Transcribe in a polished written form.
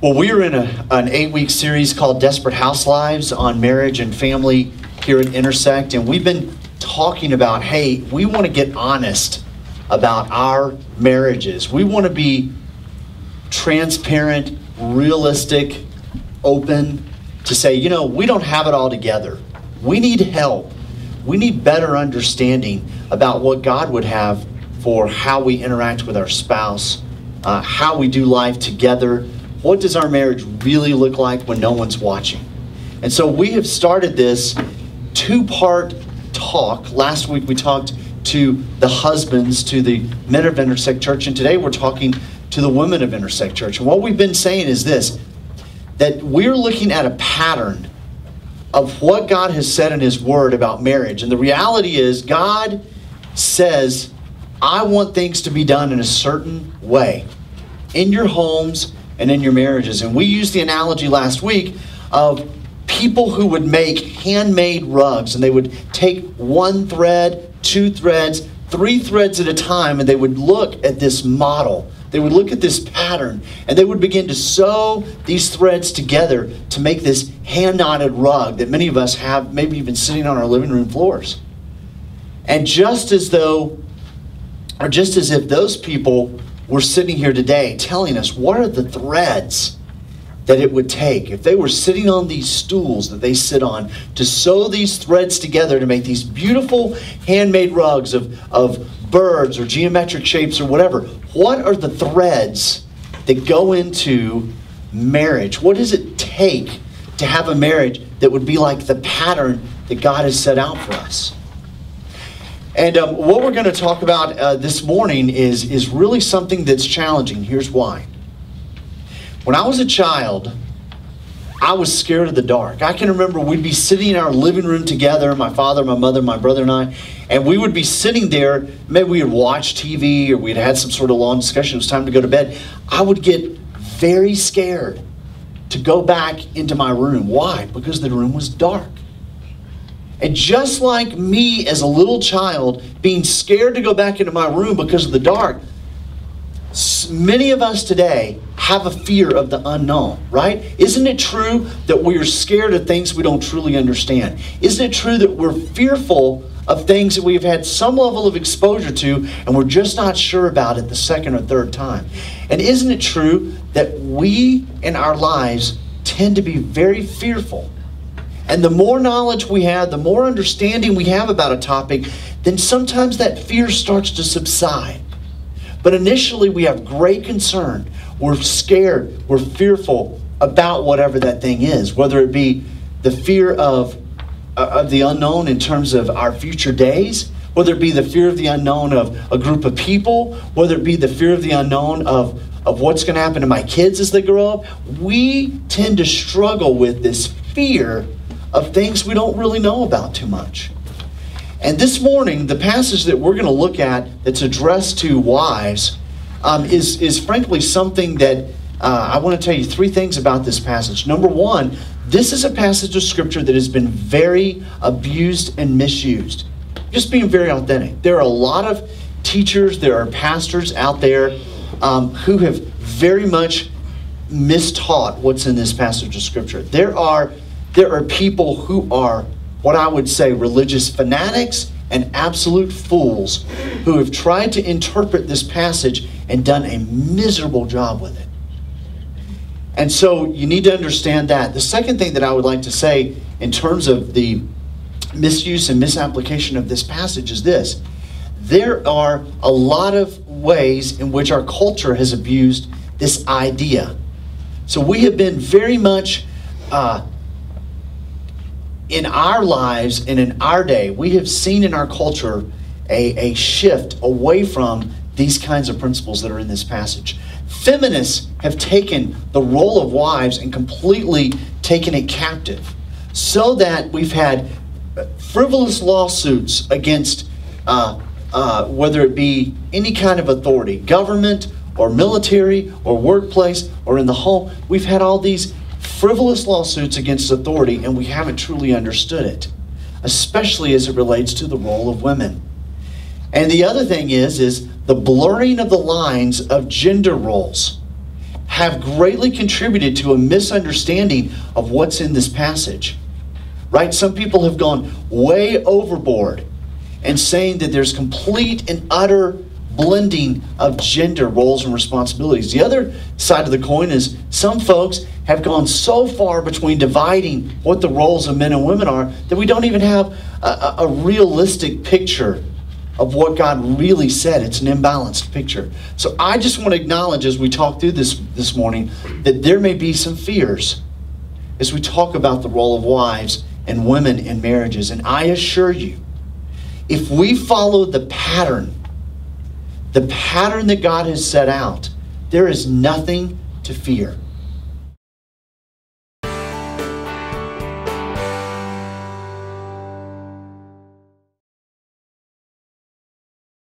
Well, we are in an 8-week series called Desperate House Lives on marriage and family here at Intersect. And we've been talking about, hey, we want to get honest about our marriages. We want to be transparent, realistic, open to say, you know, we don't have it all together. We need help. We need better understanding about what God would have for how we interact with our spouse, how we do life together. What does our marriage really look like when no one's watching? And so we have started this 2-part talk. Last week we talked to the husbands, to the men of Intersect Church, and today we're talking to the women of Intersect Church. And what we've been saying is this, that we're looking at a pattern of what God has said in His Word about marriage. And the reality is God says, I want things to be done in a certain way in your homes and in your marriages. And we used the analogy last week of people who would make handmade rugs, and they would take 1 thread, 2 threads, 3 threads at a time, and they would look at this model. They would look at this pattern, and they would begin to sew these threads together to make this hand-knotted rug that many of us have, maybe even sitting on our living room floors. And just as if those people were sitting here today telling us what are the threads that it would take if they were sitting on these stools that they sit on to sew these threads together to make these beautiful handmade rugs of birds or geometric shapes or whatever. What are the threads that go into marriage? What does it take to have a marriage that would be like the pattern that God has set out for us? And what we're going to talk about this morning is really something that's challenging. Here's why. When I was a child, I was scared of the dark. I can remember we'd be sitting in our living room together, my father, my mother, my brother, and and we would be sitting there. Maybe we would watch TV or we'd had some sort of long discussion. It was time to go to bed. I would get very scared to go back into my room. Why? Because the room was dark. And just like me as a little child being scared to go back into my room because of the dark, many of us today have a fear of the unknown, right? Isn't it true that we are scared of things we don't truly understand? Isn't it true that we're fearful of things that we've had some level of exposure to and we're just not sure about it the second or third time? And isn't it true that we in our lives tend to be very fearful? And the more knowledge we have, the more understanding we have about a topic, then sometimes that fear starts to subside. But initially we have great concern. We're scared. We're fearful about whatever that thing is, whether it be the fear of the unknown in terms of our future days, whether it be the fear of the unknown of a group of people, whether it be the fear of the unknown of what's going to happen to my kids as they grow up. We tend to struggle with this fear of things we don't really know about too much. And this morning, the passage that we're going to look at that's addressed to wives is frankly something that I want to tell you 3 things about this passage. Number 1, this is a passage of Scripture that has been very abused and misused. Just being very authentic. There are a lot of teachers, there are pastors out there who have very much mistaught what's in this passage of Scripture. There are people who are what I would say religious fanatics and absolute fools who have tried to interpret this passage and done a miserable job with it. And so you need to understand that. The second thing that I would like to say in terms of the misuse and misapplication of this passage is this. There are a lot of ways in which our culture has abused this idea. So we have been very much in our lives and in our day, we have seen in our culture a shift away from these kinds of principles that are in this passage. Feminists have taken the role of wives and completely taken it captive, so that we've had frivolous lawsuits against whether it be any kind of authority, government or military or workplace or in the home. We've had all these frivolous lawsuits against authority, and we haven't truly understood it, especially as it relates to the role of women. And the other thing is the blurring of the lines of gender roles have greatly contributed to a misunderstanding of what's in this passage. Right? Some people have gone way overboard and saying that there's complete and utter blending of gender roles and responsibilities. The other side of the coin is some folks have gone so far between dividing what the roles of men and women are that we don't even have a realistic picture of what God really said. It's an imbalanced picture. So I just want to acknowledge as we talk through this morning that there may be some fears as we talk about the role of wives and women in marriages. And I assure you, if we follow the pattern that God has set out, there is nothing to fear.